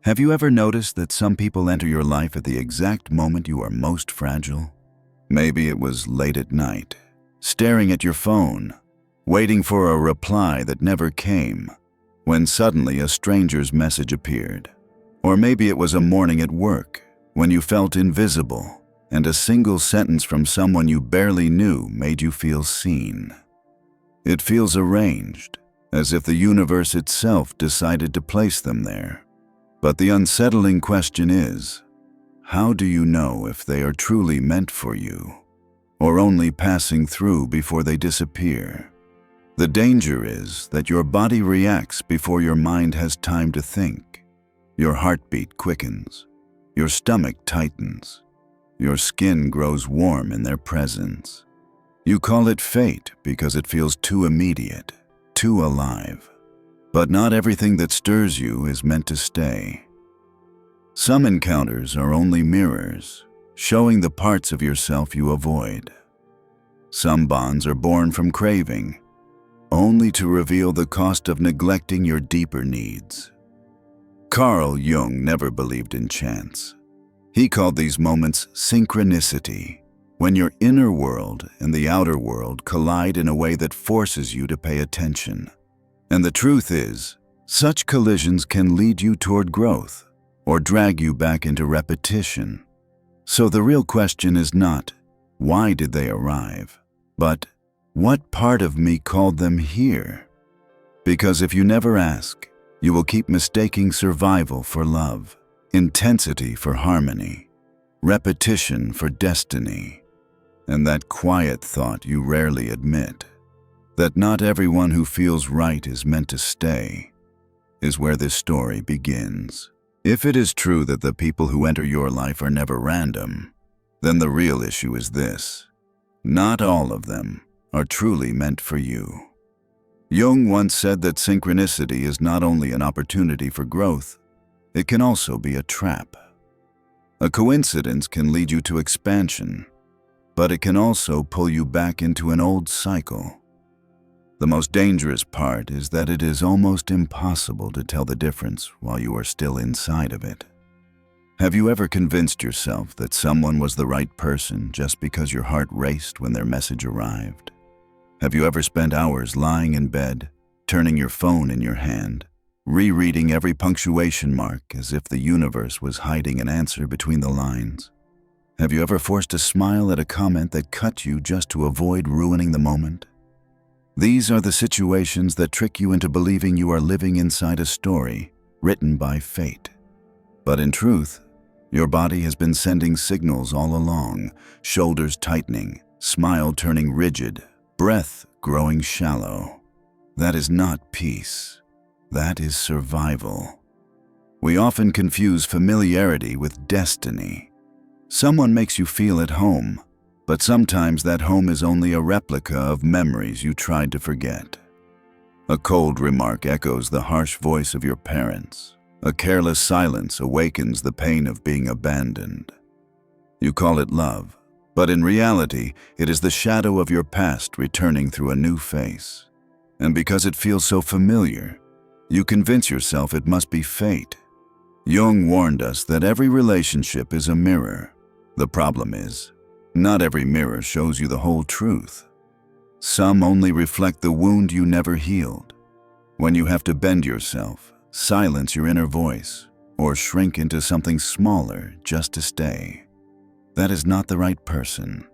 Have you ever noticed that some people enter your life at the exact moment you are most fragile? Maybe it was late at night, staring at your phone, waiting for a reply that never came, when suddenly a stranger's message appeared. Or maybe it was a morning at work, when you felt invisible, and a single sentence from someone you barely knew made you feel seen. It feels arranged, as if the universe itself decided to place them there. But the unsettling question is, how do you know if they are truly meant for you, or only passing through before they disappear? The danger is that your body reacts before your mind has time to think. Your heartbeat quickens, your stomach tightens, your skin grows warm in their presence. You call it fate because it feels too immediate, too alive. But not everything that stirs you is meant to stay. Some encounters are only mirrors, showing the parts of yourself you avoid. Some bonds are born from craving, only to reveal the cost of neglecting your deeper needs. Carl Jung never believed in chance. He called these moments synchronicity, when your inner world and the outer world collide in a way that forces you to pay attention. And the truth is, such collisions can lead you toward growth or drag you back into repetition. So the real question is not, why did they arrive? But, what part of me called them here? Because if you never ask, you will keep mistaking survival for love, intensity for harmony, repetition for destiny, and that quiet thought you rarely admit, that not everyone who feels right is meant to stay, is where this story begins. If it is true that the people who enter your life are never random, then the real issue is this: not all of them are truly meant for you. Jung once said that synchronicity is not only an opportunity for growth, it can also be a trap. A coincidence can lead you to expansion, but it can also pull you back into an old cycle. The most dangerous part is that it is almost impossible to tell the difference while you are still inside of it. Have you ever convinced yourself that someone was the right person just because your heart raced when their message arrived? Have you ever spent hours lying in bed, turning your phone in your hand, rereading every punctuation mark as if the universe was hiding an answer between the lines? Have you ever forced a smile at a comment that cut you just to avoid ruining the moment? These are the situations that trick you into believing you are living inside a story written by fate. But in truth, your body has been sending signals all along, shoulders tightening, smile turning rigid, breath growing shallow. That is not peace. That is survival. We often confuse familiarity with destiny. Someone makes you feel at home, but sometimes that home is only a replica of memories you tried to forget. A cold remark echoes the harsh voice of your parents. A careless silence awakens the pain of being abandoned. You call it love, but in reality, it is the shadow of your past returning through a new face. And because it feels so familiar, you convince yourself it must be fate. Jung warned us that every relationship is a mirror. The problem is, not every mirror shows you the whole truth. Some only reflect the wound you never healed. When you have to bend yourself, silence your inner voice, or shrink into something smaller just to stay, that is not the right person.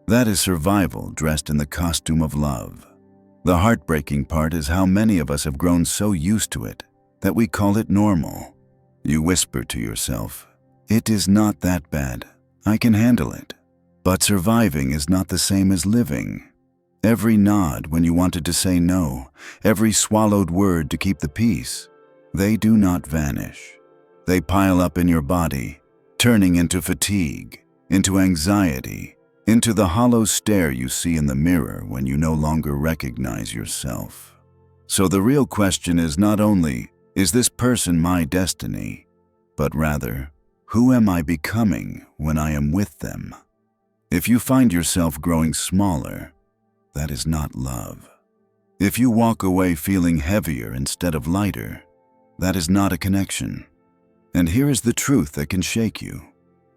That is survival dressed in the costume of love. The heartbreaking part is how many of us have grown so used to it that we call it normal. You whisper to yourself, "It is not that bad. I can handle it." But surviving is not the same as living. Every nod when you wanted to say no, every swallowed word to keep the peace, they do not vanish. They pile up in your body, turning into fatigue, into anxiety, into the hollow stare you see in the mirror when you no longer recognize yourself. So the real question is not only, is this person my destiny, but rather, who am I becoming when I am with them? If you find yourself growing smaller, that is not love. If you walk away feeling heavier instead of lighter, that is not a connection. And here is the truth that can shake you.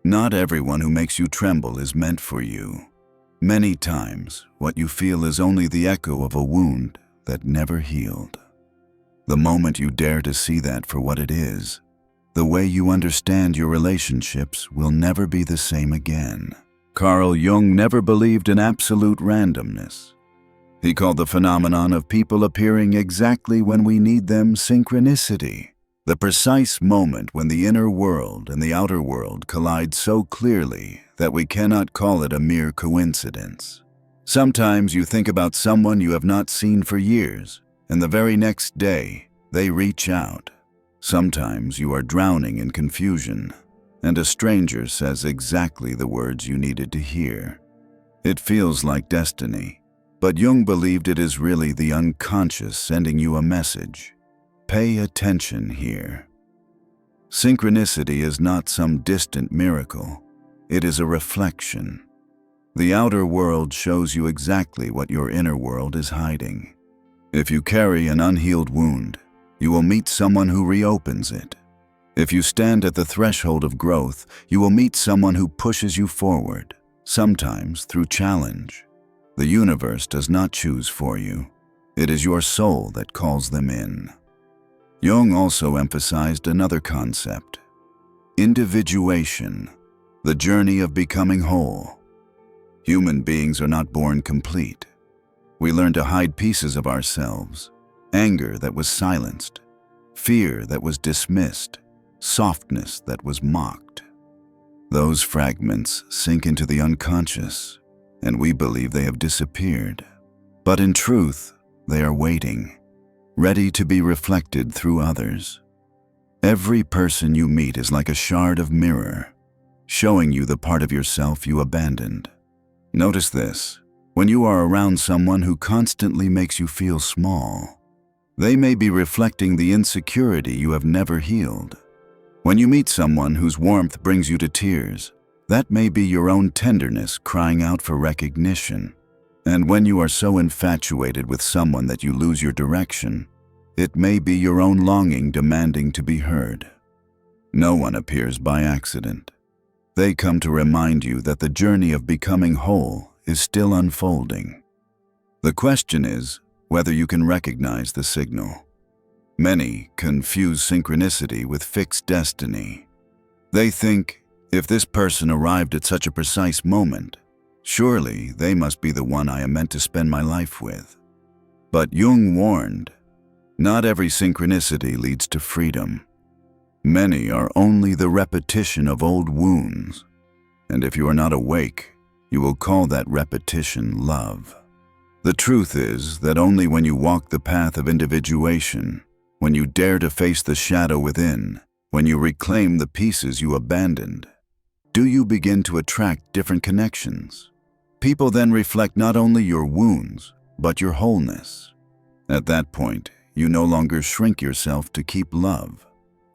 Not everyone who makes you tremble is meant for you. Many times, what you feel is only the echo of a wound that never healed. The moment you dare to see that for what it is, the way you understand your relationships will never be the same again. Carl Jung never believed in absolute randomness. He called the phenomenon of people appearing exactly when we need them synchronicity, the precise moment when the inner world and the outer world collide so clearly that we cannot call it a mere coincidence. Sometimes you think about someone you have not seen for years, and the very next day, they reach out. Sometimes you are drowning in confusion, and a stranger says exactly the words you needed to hear. It feels like destiny, but Jung believed it is really the unconscious sending you a message. Pay attention here. Synchronicity is not some distant miracle. It is a reflection. The outer world shows you exactly what your inner world is hiding. If you carry an unhealed wound, you will meet someone who reopens it. If you stand at the threshold of growth, you will meet someone who pushes you forward, sometimes through challenge. The universe does not choose for you. It is your soul that calls them in. Jung also emphasized another concept: individuation, the journey of becoming whole. Human beings are not born complete. We learn to hide pieces of ourselves, anger that was silenced, fear that was dismissed, softness that was mocked. Those fragments sink into the unconscious, and we believe they have disappeared. But in truth, they are waiting, ready to be reflected through others. Every person you meet is like a shard of mirror, showing you the part of yourself you abandoned. Notice this: when you are around someone who constantly makes you feel small, they may be reflecting the insecurity you have never healed. When you meet someone whose warmth brings you to tears, that may be your own tenderness crying out for recognition. And when you are so infatuated with someone that you lose your direction, it may be your own longing demanding to be heard. No one appears by accident. They come to remind you that the journey of becoming whole is still unfolding. The question is whether you can recognize the signal. Many confuse synchronicity with fixed destiny. They think, if this person arrived at such a precise moment, surely they must be the one I am meant to spend my life with. But Jung warned, not every synchronicity leads to freedom. Many are only the repetition of old wounds, and if you are not awake, you will call that repetition love. The truth is that only when you walk the path of individuation, when you dare to face the shadow within, when you reclaim the pieces you abandoned, do you begin to attract different connections. People then reflect not only your wounds, but your wholeness. At that point, you no longer shrink yourself to keep love.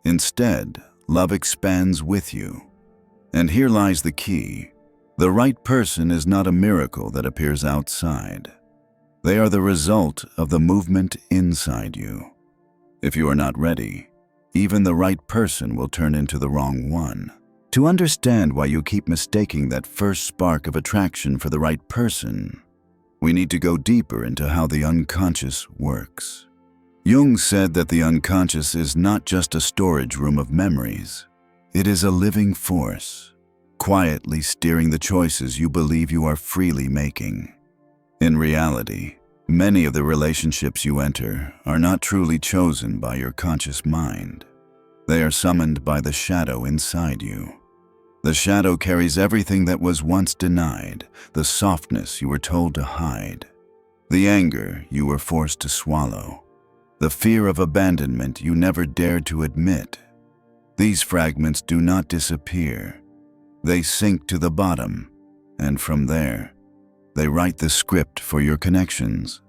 Instead, love expands with you. And here lies the key. The right person is not a miracle that appears outside. They are the result of the movement inside you. If you are not ready, even the right person will turn into the wrong one. To understand why you keep mistaking that first spark of attraction for the right person, we need to go deeper into how the unconscious works. Jung said that the unconscious is not just a storage room of memories. It is a living force, quietly steering the choices you believe you are freely making. In reality, many of the relationships you enter are not truly chosen by your conscious mind. They are summoned by the shadow inside you. The shadow carries everything that was once denied, the softness you were told to hide, the anger you were forced to swallow, the fear of abandonment you never dared to admit. These fragments do not disappear. They sink to the bottom, and from there, they write the script for your connections.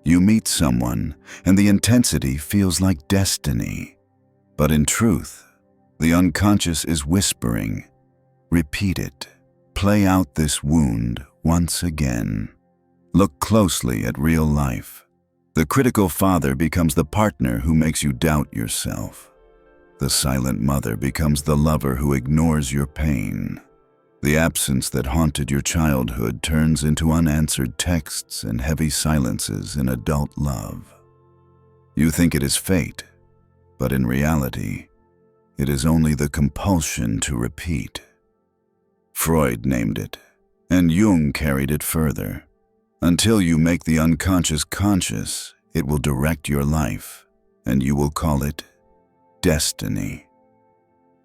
You meet someone, and the intensity feels like destiny. But in truth, the unconscious is whispering, repeat it. Play out this wound once again. Look closely at real life. The critical father becomes the partner who makes you doubt yourself. The silent mother becomes the lover who ignores your pain. The absence that haunted your childhood turns into unanswered texts and heavy silences in adult love. You think it is fate, but in reality, it is only the compulsion to repeat. Freud named it, and Jung carried it further. Until you make the unconscious conscious, it will direct your life, and you will call it destiny.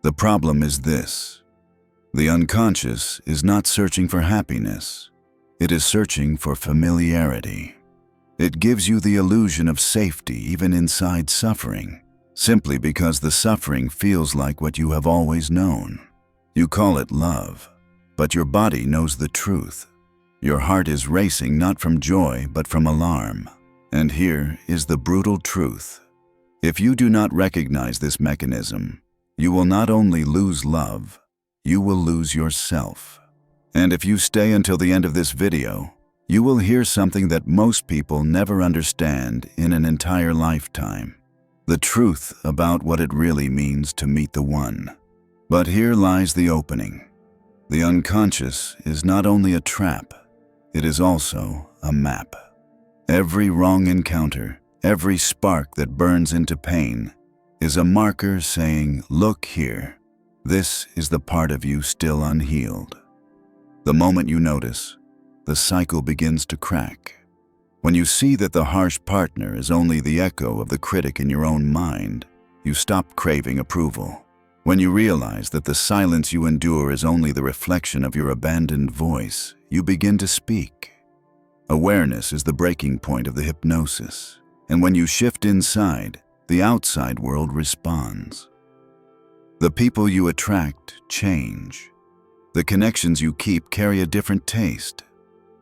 The problem is this: the unconscious is not searching for happiness. It is searching for familiarity. It gives you the illusion of safety even inside suffering, simply because the suffering feels like what you have always known. You call it love, but your body knows the truth. Your heart is racing not from joy but from alarm. And here is the brutal truth. If you do not recognize this mechanism, you will not only lose love, you will lose yourself. And if you stay until the end of this video, you will hear something that most people never understand in an entire lifetime. The truth about what it really means to meet the one. But here lies the opening. The unconscious is not only a trap, it is also a map. Every wrong encounter, every spark that burns into pain, is a marker saying, "Look here, this is the part of you still unhealed." The moment you notice, the cycle begins to crack. When you see that the harsh partner is only the echo of the critic in your own mind, you stop craving approval. When you realize that the silence you endure is only the reflection of your abandoned voice, you begin to speak. Awareness is the breaking point of the hypnosis, and when you shift inside, the outside world responds. The people you attract change. The connections you keep carry a different taste.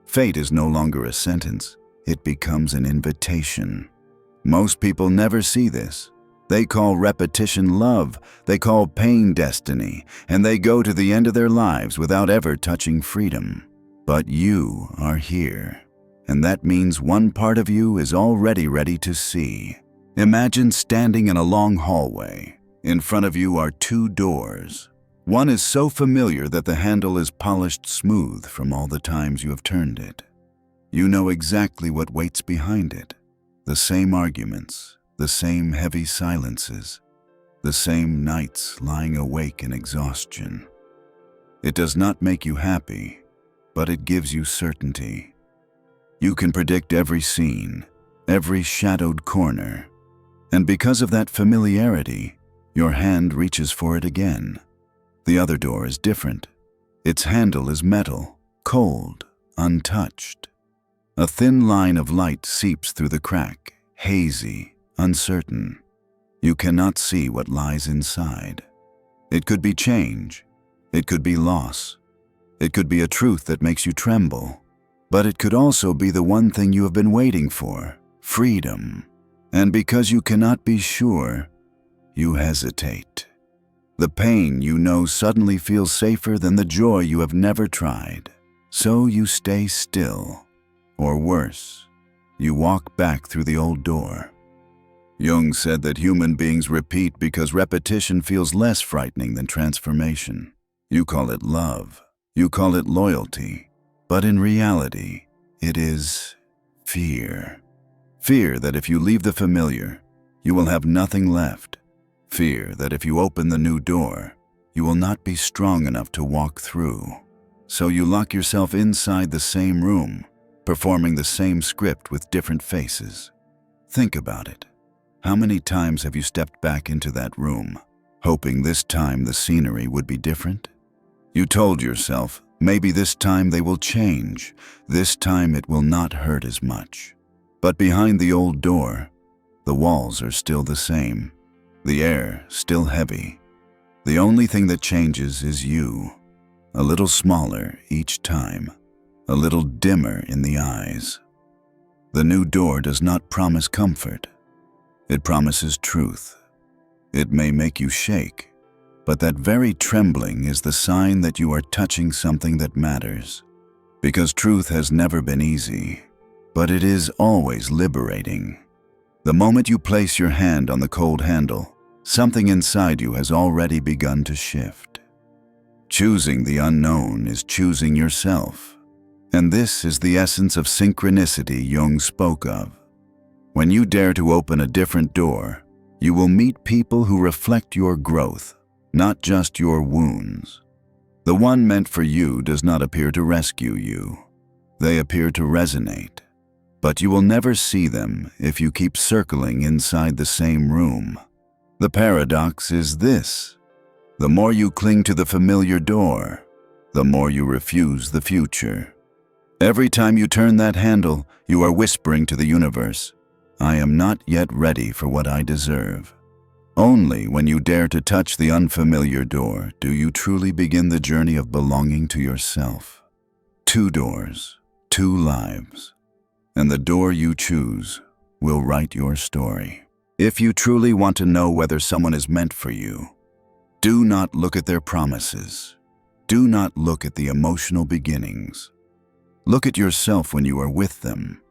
Fate is no longer a sentence, it becomes an invitation. Most people never see this. They call repetition love, they call pain destiny, and they go to the end of their lives without ever touching freedom. But you are here, and that means one part of you is already ready to see. Imagine standing in a long hallway. In front of you are two doors. One is so familiar that the handle is polished smooth from all the times you have turned it. You know exactly what waits behind it. The same arguments, the same heavy silences, the same nights lying awake in exhaustion. It does not make you happy, but it gives you certainty. You can predict every scene, every shadowed corner, and because of that familiarity, your hand reaches for it again. The other door is different. Its handle is metal, cold, untouched. A thin line of light seeps through the crack, hazy, uncertain. You cannot see what lies inside. It could be change. It could be loss. It could be a truth that makes you tremble. But it could also be the one thing you have been waiting for, freedom. And because you cannot be sure, you hesitate. The pain you know suddenly feels safer than the joy you have never tried. So you stay still. Or worse, you walk back through the old door. Jung said that human beings repeat because repetition feels less frightening than transformation. You call it love. You call it loyalty. But in reality, it is fear. Fear that if you leave the familiar, you will have nothing left. Fear that if you open the new door, you will not be strong enough to walk through. So you lock yourself inside the same room, performing the same script with different faces. Think about it. How many times have you stepped back into that room, hoping this time the scenery would be different? You told yourself, maybe this time they will change, this time it will not hurt as much. But behind the old door, the walls are still the same, the air still heavy. The only thing that changes is you, a little smaller each time, a little dimmer in the eyes. The new door does not promise comfort. It promises truth. It may make you shake, but that very trembling is the sign that you are touching something that matters. Because truth has never been easy, but it is always liberating. The moment you place your hand on the cold handle, something inside you has already begun to shift. Choosing the unknown is choosing yourself. And this is the essence of synchronicity Jung spoke of. When you dare to open a different door, you will meet people who reflect your growth, not just your wounds. The one meant for you does not appear to rescue you. They appear to resonate. But you will never see them if you keep circling inside the same room. The paradox is this: the more you cling to the familiar door, the more you refuse the future. Every time you turn that handle, you are whispering to the universe, "I am not yet ready for what I deserve." Only when you dare to touch the unfamiliar door do you truly begin the journey of belonging to yourself. 2 doors, 2 lives, and the door you choose will write your story. If you truly want to know whether someone is meant for you, do not look at their promises. Do not look at the emotional beginnings. Look at yourself when you are with them.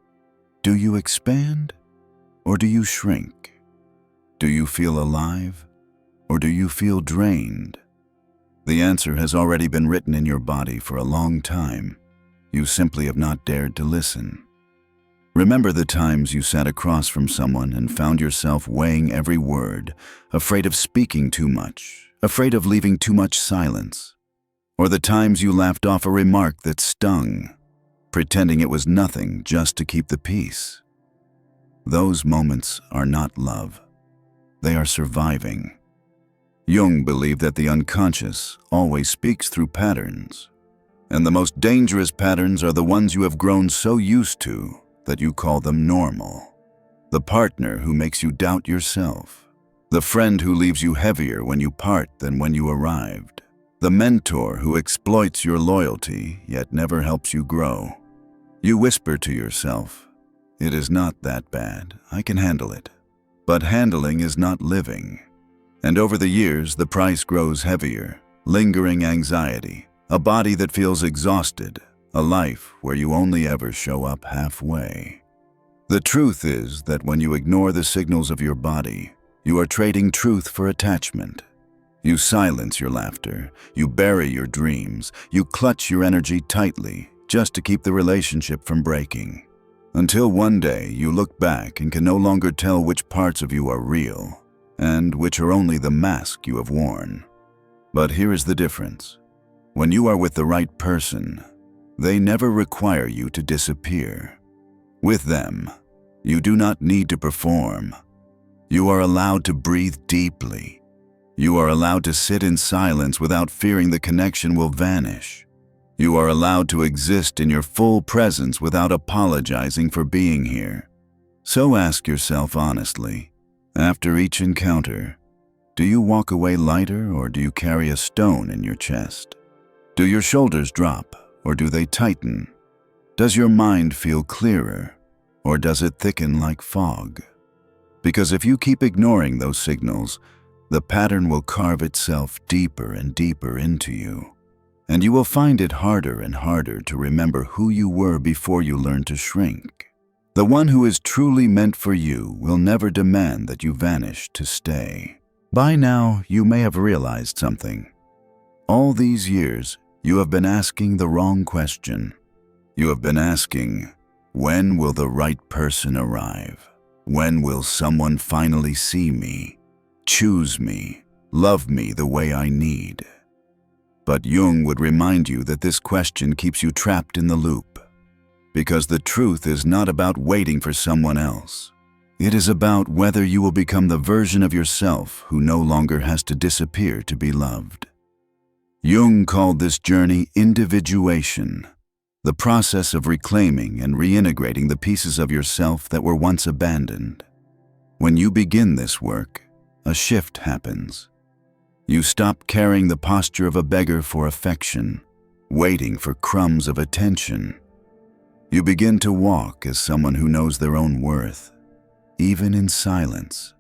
Do you expand, or do you shrink? Do you feel alive, or do you feel drained? The answer has already been written in your body for a long time. You simply have not dared to listen. Remember the times you sat across from someone and found yourself weighing every word, afraid of speaking too much, afraid of leaving too much silence, or the times you laughed off a remark that stung, pretending it was nothing just to keep the peace. Those moments are not love. They are surviving. Jung believed that the unconscious always speaks through patterns, and the most dangerous patterns are the ones you have grown so used to that you call them normal. The partner who makes you doubt yourself, the friend who leaves you heavier when you part than when you arrived, the mentor who exploits your loyalty yet never helps you grow. You whisper to yourself, "It is not that bad, I can handle it." But handling is not living. And over the years, the price grows heavier, lingering anxiety, a body that feels exhausted, a life where you only ever show up halfway. The truth is that when you ignore the signals of your body, you are trading truth for attachment. You silence your laughter, you bury your dreams, you clutch your energy tightly just to keep the relationship from breaking. Until one day you look back and can no longer tell which parts of you are real and which are only the mask you have worn. But here is the difference. When you are with the right person, they never require you to disappear. With them, you do not need to perform. You are allowed to breathe deeply. You are allowed to sit in silence without fearing the connection will vanish. You are allowed to exist in your full presence without apologizing for being here. So ask yourself honestly, after each encounter, do you walk away lighter or do you carry a stone in your chest? Do your shoulders drop or do they tighten? Does your mind feel clearer or does it thicken like fog? Because if you keep ignoring those signals, the pattern will carve itself deeper and deeper into you. And you will find it harder and harder to remember who you were before you learned to shrink. The one who is truly meant for you will never demand that you vanish to stay. By now, you may have realized something. All these years, you have been asking the wrong question. You have been asking, when will the right person arrive? When will someone finally see me, choose me, love me the way I need? But Jung would remind you that this question keeps you trapped in the loop. Because the truth is not about waiting for someone else. It is about whether you will become the version of yourself who no longer has to disappear to be loved. Jung called this journey individuation, the process of reclaiming and reintegrating the pieces of yourself that were once abandoned. When you begin this work, a shift happens. You stop carrying the posture of a beggar for affection, waiting for crumbs of attention. You begin to walk as someone who knows their own worth, even in silence.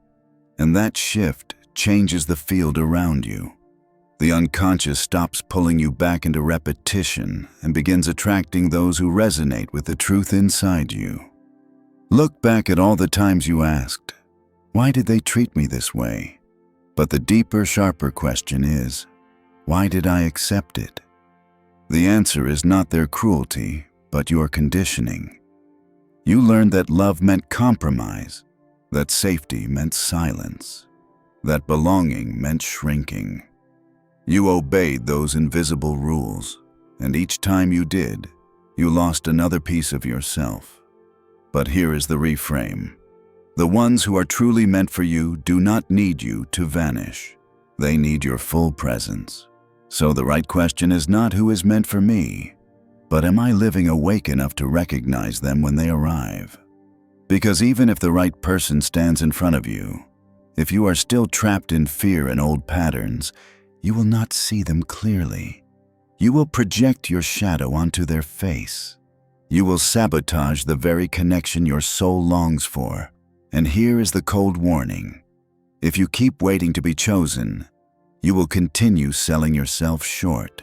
And that shift changes the field around you. The unconscious stops pulling you back into repetition and begins attracting those who resonate with the truth inside you. Look back at all the times you asked, "Why did they treat me this way?" But the deeper, sharper question is, why did I accept it? The answer is not their cruelty, but your conditioning. You learned that love meant compromise, that safety meant silence, that belonging meant shrinking. You obeyed those invisible rules, and each time you did, you lost another piece of yourself. But here is the reframe. The ones who are truly meant for you do not need you to vanish. They need your full presence. So the right question is not who is meant for me, but am I living awake enough to recognize them when they arrive? Because even if the right person stands in front of you, if you are still trapped in fear and old patterns, you will not see them clearly. You will project your shadow onto their face. You will sabotage the very connection your soul longs for. And here is the cold warning. If you keep waiting to be chosen, you will continue selling yourself short.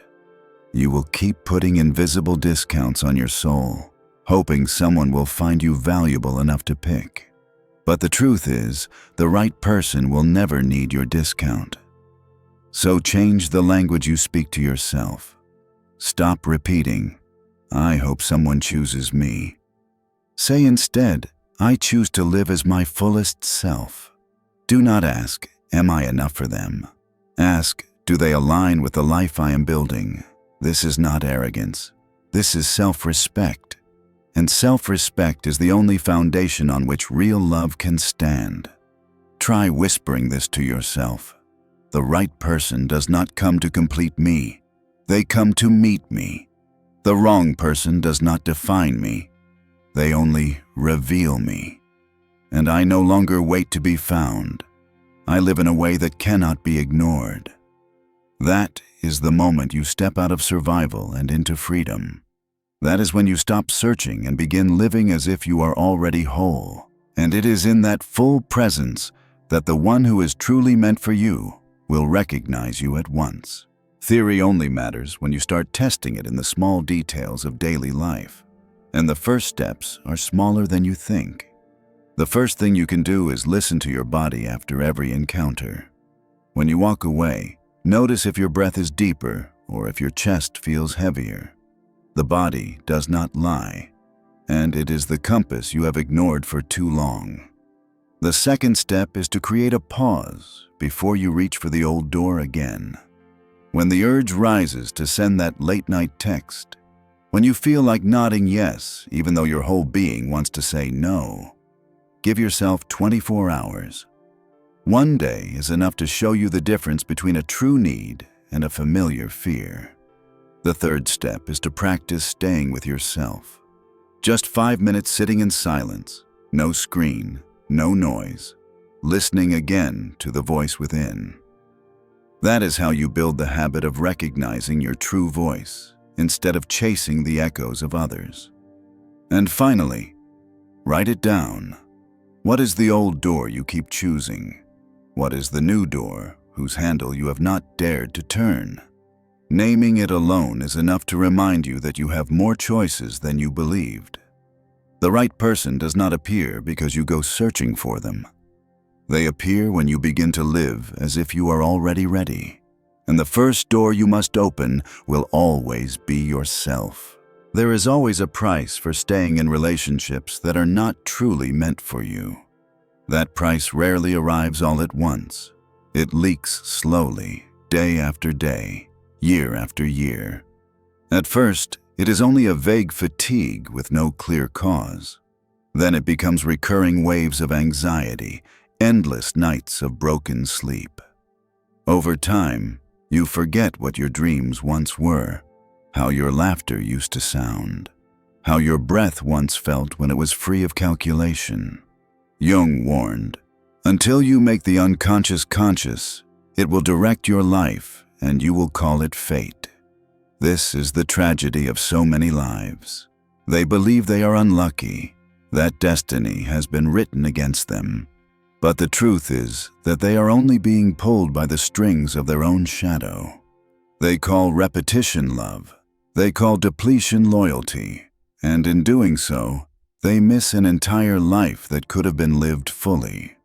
You will keep putting invisible discounts on your soul, hoping someone will find you valuable enough to pick. But the truth is, the right person will never need your discount. So change the language you speak to yourself. Stop repeating, "I hope someone chooses me." Say instead, "I choose to live as my fullest self." Do not ask, "Am I enough for them?" Ask, "Do they align with the life I am building?" This is not arrogance. This is self-respect. And self-respect is the only foundation on which real love can stand. Try whispering this to yourself. The right person does not come to complete me. They come to meet me. The wrong person does not define me. They only reveal me. And I no longer wait to be found. I live in a way that cannot be ignored. That is the moment you step out of survival and into freedom. That is when you stop searching and begin living as if you are already whole. And it is in that full presence that the one who is truly meant for you will recognize you at once. Theory only matters when you start testing it in the small details of daily life. And the first steps are smaller than you think. The first thing you can do is listen to your body after every encounter. When you walk away, notice if your breath is deeper or if your chest feels heavier. The body does not lie, and it is the compass you have ignored for too long. The second step is to create a pause before you reach for the old door again. When the urge rises to send that late-night text, when you feel like nodding yes, even though your whole being wants to say no, give yourself 24 hours. One day is enough to show you the difference between a true need and a familiar fear. The third step is to practice staying with yourself. Just 5 minutes sitting in silence, no screen, no noise, listening again to the voice within. That is how you build the habit of recognizing your true voice instead of chasing the echoes of others. And finally, write it down. What is the old door you keep choosing? What is the new door whose handle you have not dared to turn? Naming it alone is enough to remind you that you have more choices than you believed. The right person does not appear because you go searching for them. They appear when you begin to live as if you are already ready. And the first door you must open will always be yourself. There is always a price for staying in relationships that are not truly meant for you. That price rarely arrives all at once. It leaks slowly, day after day, year after year. At first, it is only a vague fatigue with no clear cause. Then it becomes recurring waves of anxiety, endless nights of broken sleep. Over time, you forget what your dreams once were, how your laughter used to sound, how your breath once felt when it was free of calculation. Jung warned, "Until you make the unconscious conscious, it will direct your life and you will call it fate." This is the tragedy of so many lives. They believe they are unlucky, that destiny has been written against them. But the truth is that they are only being pulled by the strings of their own shadow. They call repetition love. They call depletion loyalty. And in doing so, they miss an entire life that could have been lived fully.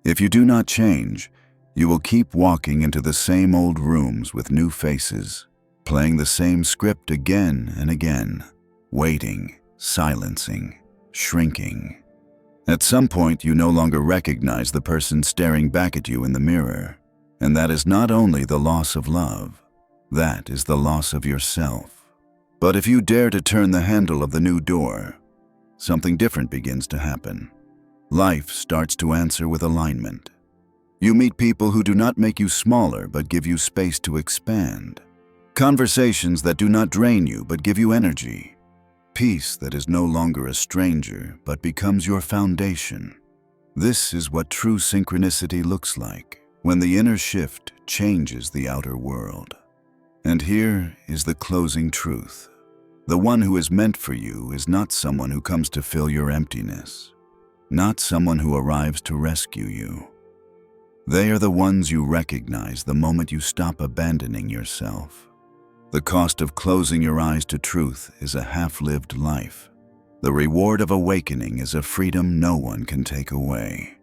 If you do not change, You will keep walking into the same old rooms with new faces, playing the same script again and again, waiting, silencing, shrinking. At some point, you no longer recognize the person staring back at you in the mirror, and that is not only the loss of love, that is the loss of yourself. But if you dare to turn the handle of the new door, something different begins to happen. Life starts to answer with alignment. You meet people who do not make you smaller but give you space to expand. Conversations that do not drain you but give you energy. Peace that is no longer a stranger but becomes your foundation. This is what true synchronicity looks like, when the inner shift changes the outer world. And here is the closing truth. The one who is meant for you is not someone who comes to fill your emptiness, not someone who arrives to rescue you. They are the ones you recognize the moment you stop abandoning yourself. The cost of closing your eyes to truth is a half-lived life. The reward of awakening is a freedom no one can take away.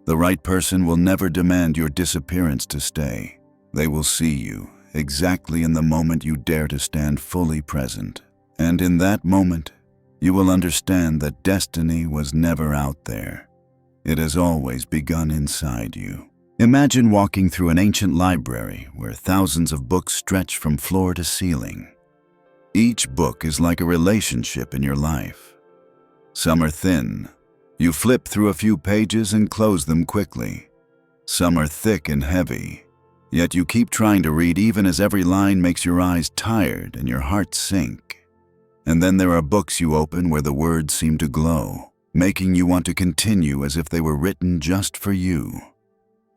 The right person will never demand your disappearance to stay. They will see you exactly in the moment you dare to stand fully present. And in that moment, you will understand that destiny was never out there. It has always begun inside you. Imagine walking through an ancient library where thousands of books stretch from floor to ceiling. Each book is like a relationship in your life. Some are thin. You flip through a few pages and close them quickly. Some are thick and heavy, yet you keep trying to read even as every line makes your eyes tired and your heart sink. And then there are books you open where the words seem to glow, making you want to continue as if they were written just for you.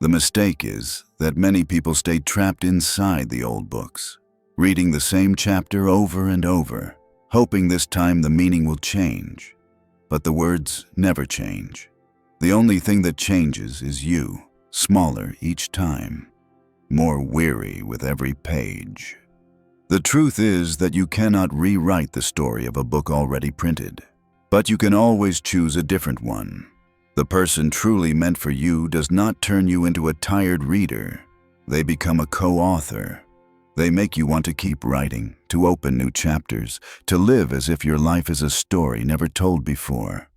The mistake is that many people stay trapped inside the old books, reading the same chapter over and over, hoping this time the meaning will change. But the words never change. The only thing that changes is you, smaller each time, more weary with every page. The truth is that you cannot rewrite the story of a book already printed, but you can always choose a different one. The person truly meant for you does not turn you into a tired reader. They become a co-author. They make you want to keep writing, to open new chapters, to live as if your life is a story never told before.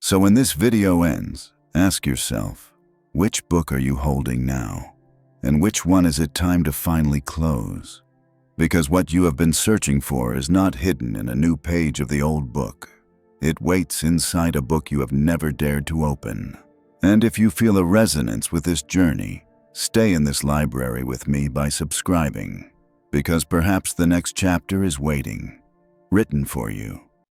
So when this video ends, ask yourself, which book are you holding now? And which one is it time to finally close? Because what you have been searching for is not hidden in a new page of the old book. It waits inside a book you have never dared to open. And if you feel a resonance with this journey, stay in this library with me by subscribing, because perhaps the next chapter is waiting, written for you.